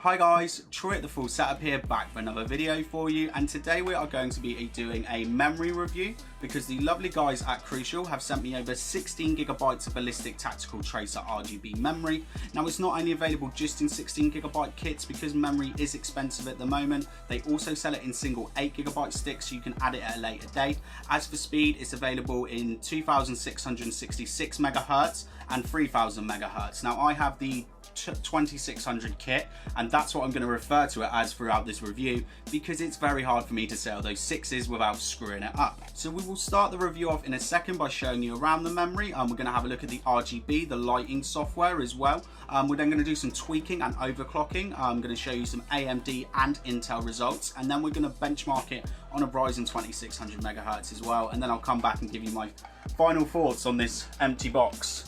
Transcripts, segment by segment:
Hi guys, Troy at the Full Setup here, back for another video for you, and today we are going to be doing a memory review because the lovely guys at Crucial have sent me over 16GB of Ballistic Tactical Tracer RGB memory. Now it's not only available just in 16GB kits because memory is expensive at the moment, they also sell it in single 8GB sticks so you can add it at a later date. As for speed, it's available in 2666 MHz and 3000 MHz. Now I have the 2600 kit and that's what I'm going to refer to it as throughout this review because it's very hard for me to sell those sixes without screwing it up. So we will start the review off in a second by showing you around the memory. We're going to have a look at the RGB, the lighting software as well. We're then going to do some tweaking and overclocking. I'm going to show you some AMD and Intel results, and then we're going to benchmark it on a Ryzen 2600 MHz as well, and then I'll come back and give you my final thoughts on this empty box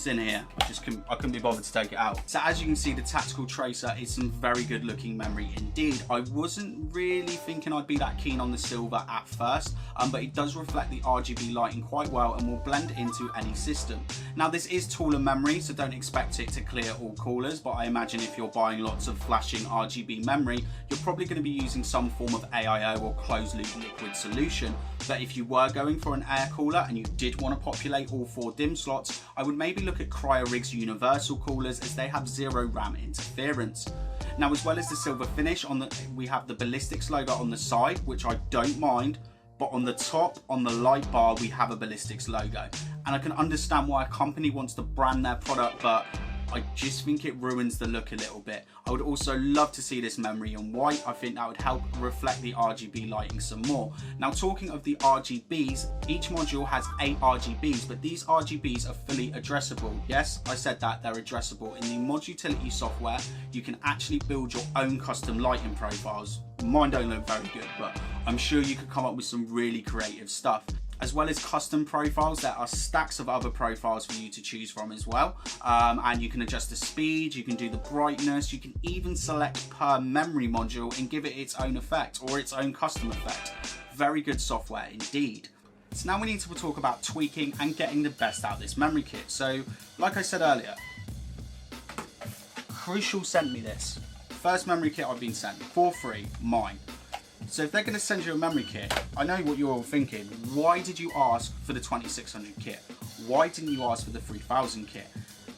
in here. I couldn't be bothered to take it out. So as you can see, the Tactical Tracer is some very good looking memory indeed. I wasn't really thinking I'd be that keen on the silver at first, but it does reflect the RGB lighting quite well and will blend into any system. Now this is taller memory, so don't expect it to clear all coolers, but I imagine if you're buying lots of flashing RGB memory, you're probably going to be using some form of AIO or closed loop liquid solution. But if you were going for an air cooler and you did want to populate all 4 DIMM slots, I would maybe look at CryoRig's universal coolers as they have 0 RAM interference. Now, as well as the silver finish, we have the Ballistix logo on the side, which I don't mind, but on the top, on the light bar, we have a Ballistix logo. And I can understand why a company wants to brand their product, but I just think it ruins the look a little bit. I would also love to see this memory in white. I think that would help reflect the RGB lighting some more. Now, talking of the RGBs, each module has 8 RGBs, but these RGBs are fully addressable. Yes, I said that, they're addressable. In the Mod Utility software, you can actually build your own custom lighting profiles. Mine don't look very good, but I'm sure you could come up with some really creative stuff. As well as custom profiles, there are stacks of other profiles for you to choose from as well. And you can adjust the speed, you can do the brightness, you can even select per memory module and give it its own effect or its own custom effect. Very good software indeed. So now we need to talk about tweaking and getting the best out of this memory kit. So like I said earlier, Crucial sent me this. First memory kit I've been sent for free, mine. So if they're going to send you a memory kit, I know what you're all thinking. Why did you ask for the 2600 kit? Why didn't you ask for the 3000 kit?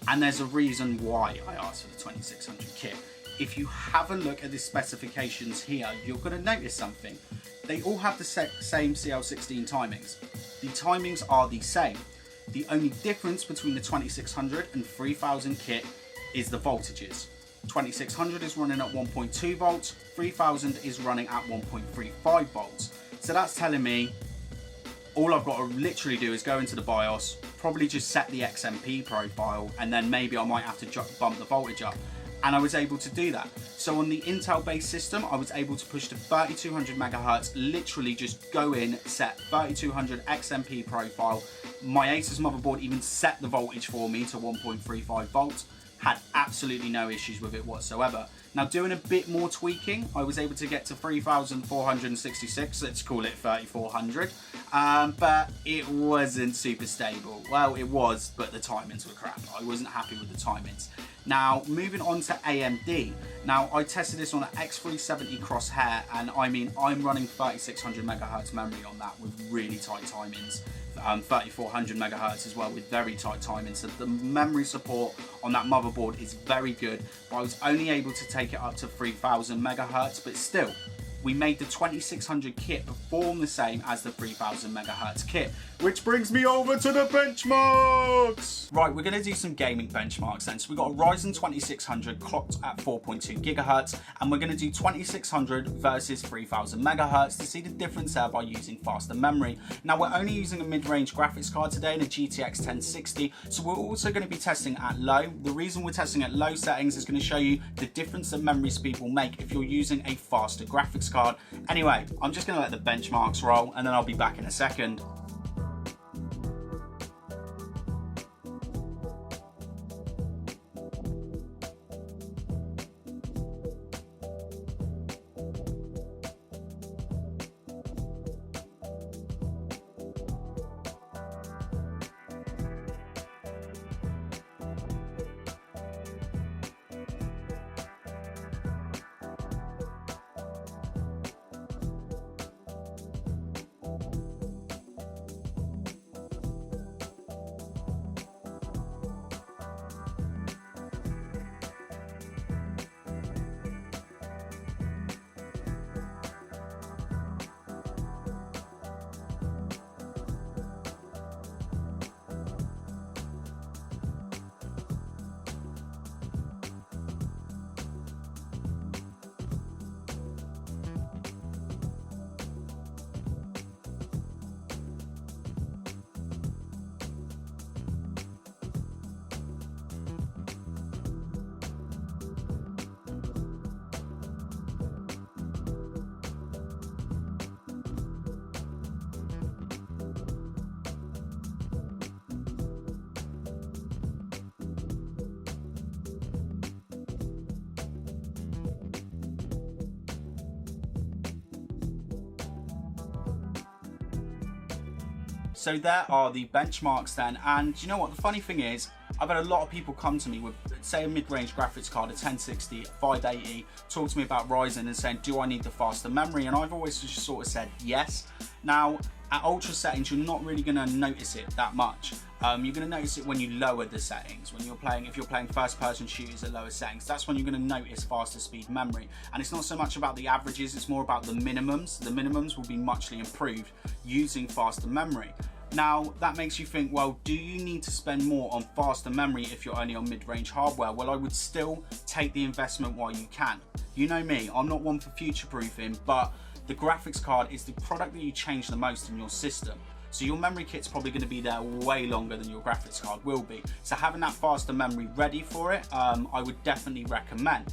And there's a reason why I asked for the 2600 kit. If you have a look at the specifications here, you're going to notice something. They all have the same CL16 timings. The timings are the same. The only difference between the 2600 and 3000 kit is the voltages. 2600 is running at 1.2 volts, 3000 is running at 1.35 volts. So that's telling me all I've got to literally do is go into the BIOS, probably just set the XMP profile, and then maybe I might have to bump the voltage up. And I was able to do that. So on the Intel based system, I was able to push to 3200 MHz, literally just go in, set 3200 XMP profile. My Asus motherboard even set the voltage for me to 1.35 volts. Had absolutely no issues with it whatsoever. Now, doing a bit more tweaking, I was able to get to 3466, let's call it 3400, but it wasn't super stable. Well, it was, but the timings were crap. I wasn't happy with the timings. Now, moving on to AMD. Now, I tested this on an X370 Crosshair, and I mean, I'm running 3600 MHz memory on that with really tight timings. 3400 MHz as well with very tight timing, so the memory support on that motherboard is very good, but I was only able to take it up to 3000 MHz, but still we made the 2600 kit perform the same as the 3000 MHz kit, which brings me over to the benchmarks. Right, we're going to do some gaming benchmarks then. So we've got a Ryzen 2600 clocked at 4.2 GHz, and we're going to do 2600 versus 3000 MHz to see the difference there by using faster memory. Now, we're only using a mid-range graphics card today in a GTX 1060, so we're also going to be testing at low. The reason we're testing at low settings is going to show you the difference that memory speed will make if you're using a faster graphics card. Anyway, I'm just going to let the benchmarks roll and then I'll be back in a second. So there are the benchmarks then, and you know what, the funny thing is, I've had a lot of people come to me with, say, a mid-range graphics card, a 1060, a 580, talk to me about Ryzen and saying, do I need the faster memory? And I've always just sort of said yes. Now, at ultra settings, you're not really going to notice it that much. You're going to notice it when you lower the settings. When you're playing, if you're playing first-person shooters at lower settings, that's when you're going to notice faster speed memory. And it's not so much about the averages, it's more about the minimums. The minimums will be muchly improved using faster memory. Now, that makes you think, well, do you need to spend more on faster memory if you're only on mid-range hardware? Well, I would still take the investment while you can. You know me, I'm not one for future-proofing, but the graphics card is the product that you change the most in your system. So your memory kit's probably going to be there way longer than your graphics card will be. So having that faster memory ready for it, I would definitely recommend.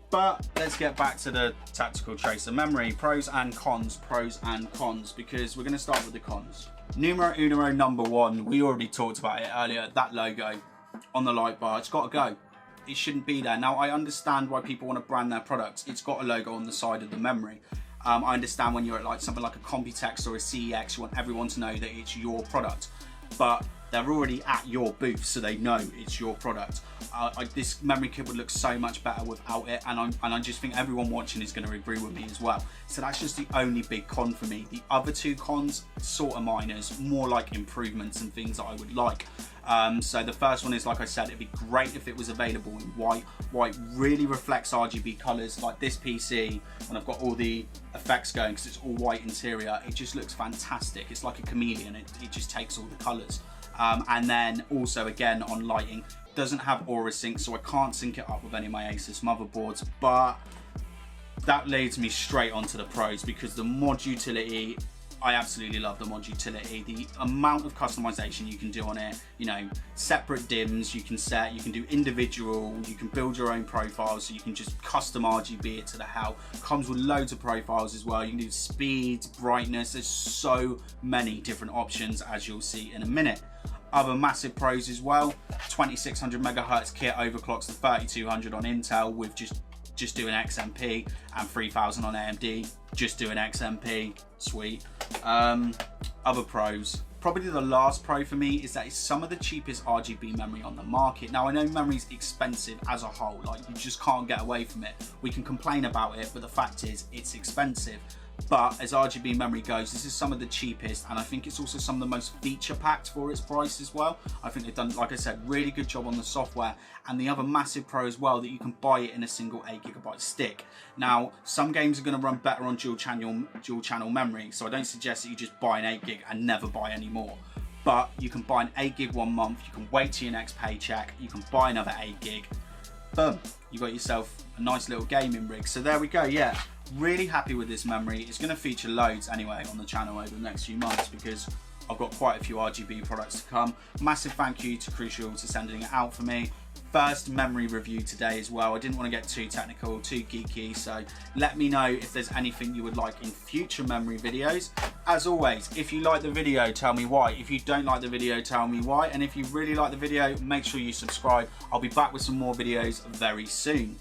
But let's get back to the tactical tracer memory. Pros and cons, because we're going to start with the cons. Numero uno, number one, we already talked about it earlier, that logo on the light bar, it's got to go. It shouldn't be there. Now, I understand why people want to brand their products. It's got a logo on the side of the memory. I understand when you're at like something like a Computex or a CEX, you want everyone to know that it's your product. But they're already at your booth, so they know it's your product. This memory kit would look so much better without it, and I just think everyone watching is going to agree with me as well. So that's just the only big con for me. The other two cons, sort of minors, more like improvements and things that I would like. So the first one is, like I said, it'd be great if it was available in white. White really reflects RGB colors. Like this PC, when I've got all the effects going, because it's all white interior, it just looks fantastic. It's like a chameleon, it just takes all the colors. And then also, again, on lighting, doesn't have Aura Sync, so I can't sync it up with any of my Asus motherboards, but that leads me straight onto the pros, because the mod utility, I absolutely love the mod utility. The amount of customization you can do on it, you know, separate dims you can set, you can do individual, you can build your own profiles, so you can just custom RGB it to the hell. Comes with loads of profiles as well. You can do speed, brightness, there's so many different options, as you'll see in a minute. Other massive pros as well, 2600 megahertz kit overclocks to 3200 on Intel with just doing XMP, and 3000 on AMD, just doing XMP, sweet. Other pros, probably the last pro for me is that it's some of the cheapest RGB memory on the market. Now, I know memory's expensive as a whole, like you just can't get away from it. We can complain about it, but the fact is it's expensive. But as RGB memory goes, this is some of the cheapest, and I think it's also some of the most feature packed for its price as well. I think they've done, like I said, really good job on the software. And the other massive pro as well, that you can buy it in a single 8GB stick. Now, some games are going to run better on dual channel memory, so I don't suggest that you just buy an 8GB and never buy any more. But you can buy an 8GB 1 month, you can wait till your next paycheck, you can buy another 8GB, boom, you got yourself a nice little gaming rig. So there we go, yeah. Really happy with this memory. It's going to feature loads anyway on the channel over the next few months, because I've got quite a few RGB products to come. Massive thank you to Crucial for sending it out for me. First memory review today as well. I didn't want to get too technical, too geeky, so let me know if there's anything you would like in future memory videos. As always, if you like the video, tell me why. If you don't like the video, tell me why. And if you really like the video, make sure you subscribe. I'll be back with some more videos very soon.